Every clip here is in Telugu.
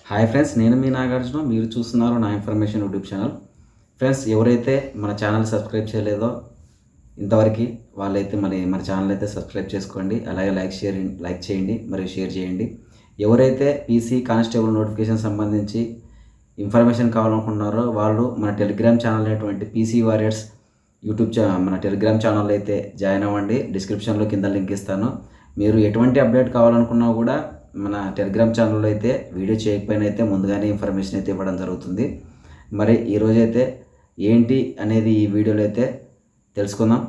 హాయ్ ఫ్రెండ్స్, నేను మీ నాగార్జున. మీరు చూస్తున్నారు నా ఇన్ఫర్మేషన్ యూట్యూబ్ ఛానల్. ఫ్రెండ్స్, ఎవరైతే మన ఛానల్ సబ్స్క్రైబ్ చేయలేదో ఇంతవరకు వాళ్ళైతే మన ఛానల్ అయితే సబ్స్క్రైబ్ చేసుకోండి. అలాగే లైక్ చేయండి మరియు షేర్ చేయండి. ఎవరైతే పీసీ కానిస్టేబుల్ నోటిఫికేషన్ సంబంధించి ఇన్ఫర్మేషన్ కావాలనుకుంటున్నారో వాళ్ళు మన టెలిగ్రామ్ ఛానల్ అయినటువంటి పీసీ వారియర్స్ మన టెలిగ్రామ్ ఛానల్ అయితే జాయిన్ అవ్వండి. డిస్క్రిప్షన్లో కింద లింక్ ఇస్తాను. మీరు ఎటువంటి అప్డేట్ కావాలనుకున్నా కూడా మన టెలిగ్రామ్ ఛానల్లో అయితే వీడియో చేయకపోయినా అయితే ముందుగానే ఇన్ఫర్మేషన్ అయితే ఇవ్వడం జరుగుతుంది. మరి ఈరోజైతే ఏంటి అనేది ఈ వీడియోలో అయితే తెలుసుకుందాం.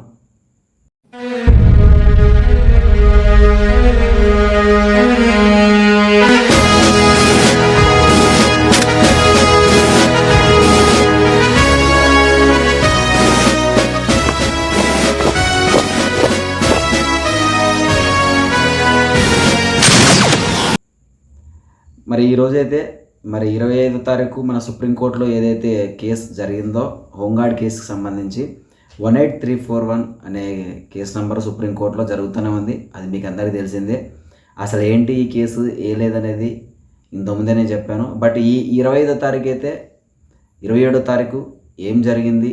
మరి ఈరోజైతే 25వ తారీఖు మన సుప్రీంకోర్టులో ఏదైతే కేసు జరిగిందో హోంగార్డ్ కేసుకు సంబంధించి 18341 అనే కేసు నెంబర్ సుప్రీంకోర్టులో జరుగుతూనే ఉంది. అది మీకు అందరికీ తెలిసిందే. అసలు ఏంటి ఈ కేసు ఏ లేదనేది ఇంతకుముందే నేను చెప్పాను. బట్ ఈ 25వ తారీఖు అయితే 27వ తారీఖు ఏం జరిగింది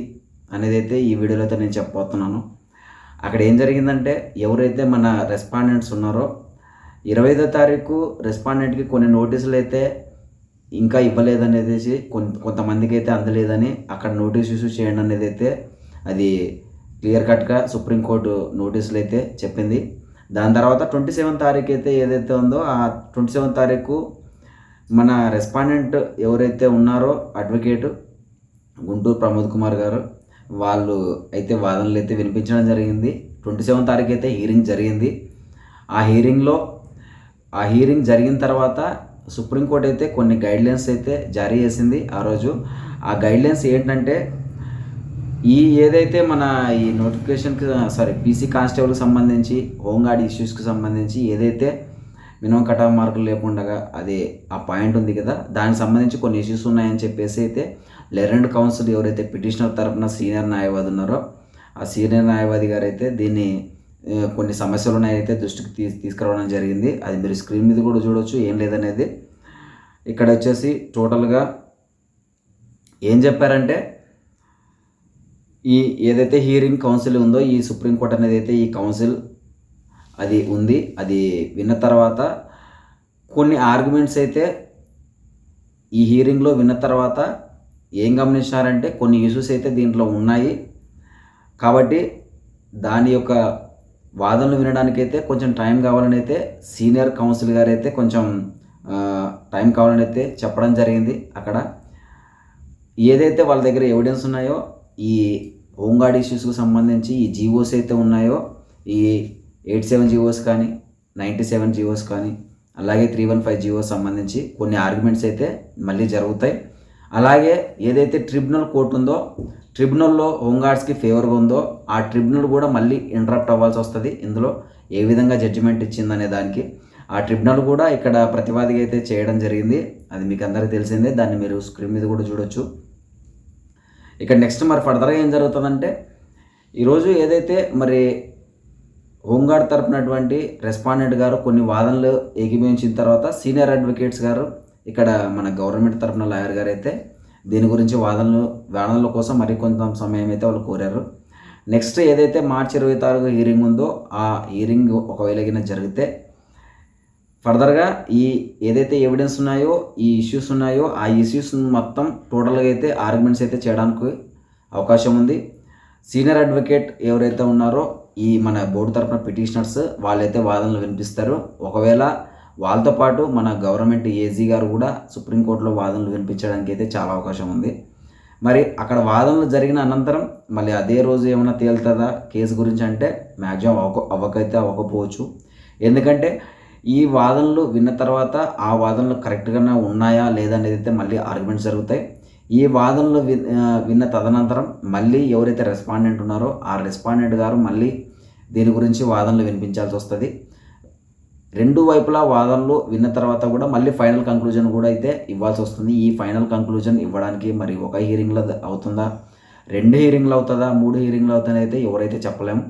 అనేది అయితే ఈ వీడియోలో అయితే నేను చెప్పబోతున్నాను. అక్కడ ఏం జరిగిందంటే ఎవరైతే మన రెస్పాండెంట్స్ ఉన్నారో 25వ తారీఖు రెస్పాండెంట్కి కొన్ని నోటీసులు అయితే ఇంకా ఇవ్వలేదనేది కొంతమందికి అయితే అందలేదని అక్కడ నోటీస్ ఇష్యూ చేయండి అనేది అయితే అది క్లియర్ కట్గా సుప్రీంకోర్టు నోటీసులు అయితే చెప్పింది. దాని తర్వాత 27వ తారీఖు అయితే ఏదైతే ఉందో ఆ 27వ తారీఖు మన రెస్పాండెంట్ ఎవరైతే ఉన్నారో అడ్వకేటు గుంటూరు ప్రమోద్ కుమార్ గారు వాళ్ళు అయితే వాదనలు అయితే వినిపించడం జరిగింది. 27వ తారీఖు అయితే హీరింగ్ జరిగింది. ఆ హీరింగ్ జరిగిన తర్వాత సుప్రీంకోర్టు అయితే కొన్ని గైడ్లైన్స్ అయితే జారీ చేసింది. ఆ రోజు ఆ గైడ్లైన్స్ ఏంటంటే ఏదైతే మన ఈ నోటిఫికేషన్కి పీసీ కానిస్టేబుల్కి సంబంధించి హోంగార్డ్ ఇష్యూస్కి సంబంధించి ఏదైతే మినిమం కట్ ఆఫ్ మార్కులు లేకుండా అది ఆ పాయింట్ ఉంది కదా, దానికి సంబంధించి కొన్ని ఇష్యూస్ ఉన్నాయని చెప్పేసి అయితే లెర్నడ్ కౌన్సిల్ ఎవరైతే పిటిషనర్ తరపున సీనియర్ న్యాయవాది ఉన్నారో ఆ సీనియర్ న్యాయవాది గారు అయితే దీన్ని కొన్ని సమస్యలు ఉన్నాయైతే దృష్టికి తీసుకురావడం జరిగింది. అది మీరు స్క్రీన్ మీద కూడా చూడవచ్చు ఏం లేదనేది. ఇక్కడ వచ్చేసి టోటల్గా ఏం చెప్పారంటే ఏదైతే హీరింగ్ కౌన్సిల్ ఉందో ఈ సుప్రీంకోర్టు అనేది అయితే ఈ కౌన్సిల్ అది ఉంది. అది విన్న తర్వాత కొన్ని ఆర్గ్యుమెంట్స్ అయితే ఈ హీరింగ్లో విన్న తర్వాత ఏం గమనించారంటే కొన్ని ఇష్యూస్ అయితే దీంట్లో ఉన్నాయి కాబట్టి దాని యొక్క వాదనలు వినడానికైతే కొంచెం టైం కావాలని అయితే సీనియర్ కౌన్సిల్ గారు అయితే కొంచెం టైం కావాలని అయితే చెప్పడం జరిగింది. అక్కడ ఏదైతే వాళ్ళ దగ్గర ఎవిడెన్స్ ఉన్నాయో ఈ హోంగార్డ్ ఇష్యూస్కి సంబంధించి ఈ జీవోస్ అయితే ఉన్నాయో ఈ 87 జీవోస్ కానీ 97 జీవోస్ కానీ అలాగే 315 జీవోస్ సంబంధించి కొన్ని ఆర్గ్యుమెంట్స్ అయితే మళ్ళీ జరుగుతాయి. అలాగే ఏదైతే ట్రిబ్యునల్ కోర్టు ఉందో ట్రిబ్యునల్లో హోంగార్డ్స్కి ఫేవర్గా ఉందో ఆ ట్రిబ్యునల్ కూడా మళ్ళీ ఇంటరప్ట్ అవ్వాల్సి వస్తుంది. ఇందులో ఏ విధంగా జడ్జిమెంట్ ఇచ్చిందనే దానికి ఆ ట్రిబ్యునల్ కూడా ఇక్కడ ప్రతివాదిగా అయితే చేయడం జరిగింది. అది మీకు అందరికీ తెలిసిందే. దాన్ని మీరు స్క్రీన్ మీద కూడా చూడొచ్చు. ఇక్కడ నెక్స్ట్ ఫర్దర్గా ఏం జరుగుతుందంటే ఈరోజు ఏదైతే హోంగార్డ్ తరపునటువంటి రెస్పాండెంట్ గారు కొన్ని వాదనలు ఏకీభవించిన తర్వాత సీనియర్ అడ్వకేట్స్ గారు ఇక్కడ మన గవర్నమెంట్ తరపున లాయర్ గారు అయితే దీని గురించి వాదనల కోసం కొంత సమయం అయితే వాళ్ళు కోరారు. నెక్స్ట్ ఏదైతే మార్చి 26 హీరింగ్ ఉందో ఆ హీరింగ్ ఒకవేళ జరిగితే ఫర్దర్గా ఏదైతే ఎవిడెన్స్ ఉన్నాయో ఈ ఇష్యూస్ ఉన్నాయో ఆ ఇష్యూస్ మొత్తం టోటల్గా అయితే ఆర్గ్యుమెంట్స్ అయితే చేయడానికి అవకాశం ఉంది. సీనియర్ అడ్వకేట్ ఎవరైతే ఉన్నారో మన బోర్డు తరపున పిటిషనర్స్ వాళ్ళైతే వాదనలు వినిపిస్తారు. ఒకవేళ వాళ్ళతో పాటు మన గవర్నమెంట్ ఏజీ గారు కూడా సుప్రీంకోర్టులో వాదనలు వినిపించడానికి అయితే చాలా అవకాశం ఉంది. అక్కడ వాదనలు జరిగిన అనంతరం మళ్ళీ అదే రోజు ఏమైనా తేలుతుందా కేసు గురించి అంటే మ్యాక్సిమం అవ్వకపోవచ్చు. ఎందుకంటే ఈ వాదనలు విన్న తర్వాత ఆ వాదనలు కరెక్ట్గానే ఉన్నాయా లేదా అనేది అయితే మళ్ళీ ఆర్గ్యుమెంట్స్ జరుగుతాయి. ఈ వాదనలు విన్న తదనంతరం మళ్ళీ ఎవరైతే రెస్పాండెంట్ ఉన్నారో ఆ రెస్పాండెంట్ గారు మళ్ళీ దీని గురించి వాదనలు వినిపించాల్సి వస్తుంది. రెండు వైపులా వాదనలు విన్న తర్వాత కూడా మళ్ళీ ఫైనల్ కంక్లూజన్ కూడా అయితే ఇవ్వాల్సి వస్తుంది. ఈ ఫైనల్ కంక్లూజన్ ఇవ్వడానికి ఒక హీరింగ్లో అవుతుందా, 2 హీరింగ్లు అవుతుందా, 3 హీరింగ్లు అవుతుందని అయితే ఎవరైతే చెప్పలేము.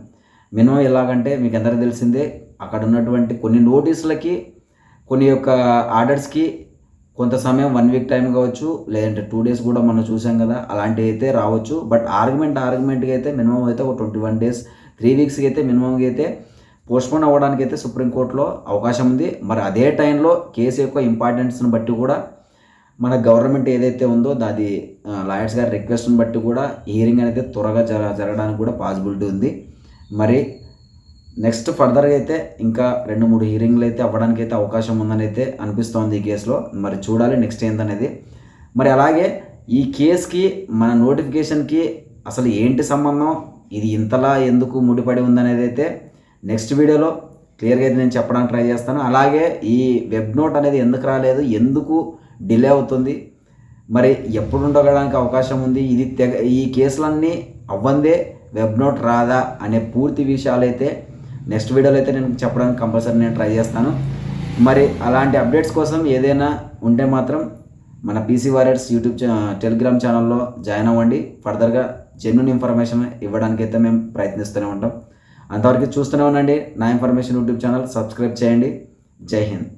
మినిమం ఎలాగంటే మీకు అందరికీ తెలిసిందే అక్కడ ఉన్నటువంటి కొన్ని నోటీసులకి కొన్ని యొక్క ఆర్డర్స్కి కొంత సమయం 1 వీక్ టైం కావచ్చు, లేదంటే 2 డేస్ కూడా మనం చూసాం కదా, అలాంటివి అయితే రావచ్చు. బట్ ఆర్గ్యుమెంట్కి అయితే మినిమం అయితే ఒక 21 డేస్ 3 వీక్స్కి అయితే మినిమంగా అయితే పోస్ట్పోన్ అవ్వడానికి అయితే సుప్రీంకోర్టులో అవకాశం ఉంది. మరి అదే టైంలో కేసు యొక్క ఇంపార్టెన్స్ని బట్టి కూడా మన గవర్నమెంట్ ఏదైతే ఉందో అది లాయర్స్ గారి రిక్వెస్ట్ని బట్టి కూడా హియరింగ్ అనేది త్వరగా జరగడానికి కూడా పాసిబిలిటీ ఉంది. మరి నెక్స్ట్ ఫర్దర్గా అయితే ఇంకా 2-3 హియరింగ్లు అయితే అవ్వడానికి అయితే అవకాశం ఉందని అయితే అనిపిస్తోంది ఈ కేసులో. మరి చూడాలి నెక్స్ట్ ఏందనేది. మరి అలాగే ఈ కేసుకి మన నోటిఫికేషన్కి అసలు ఏంటి సంబంధం, ఇది ఇంతలా ఎందుకు ముడిపడి ఉందనేది అయితే నెక్స్ట్ వీడియోలో క్లియర్గా అయితే నేను చెప్పడానికి ట్రై చేస్తాను. అలాగే ఈ వెబ్ నోట్ అనేది ఎందుకు రాలేదు, ఎందుకు డిలే అవుతుంది, మరి ఎప్పుడు ఉండడానికి అవకాశం ఉంది, ఇది ఈ కేసులన్నీ అవ్వందే వెబ్ నోట్ రాదా అనే పూర్తి విషయాలు అయితే నెక్స్ట్ వీడియోలో అయితే నేను చెప్పడానికి కంపల్సరీ నేను ట్రై చేస్తాను. మరి అలాంటి అప్డేట్స్ కోసం ఏదైనా ఉంటే మాత్రం మన పీసీ వారియర్స్ యూట్యూబ్ టెలిగ్రామ్ ఛానల్లో జాయిన్ అవ్వండి. ఫర్దర్గా జెన్యూన్ ఇన్ఫర్మేషన్ ఇవ్వడానికి అయితే మేము ప్రయత్నిస్తూనే ఉంటాం. అంతవరకు చూస్తూనే ఉండండి నా ఇన్ఫర్మేషన్ యూట్యూబ్ ఛానల్. సబ్స్క్రైబ్ చేయండి. జై హింద్.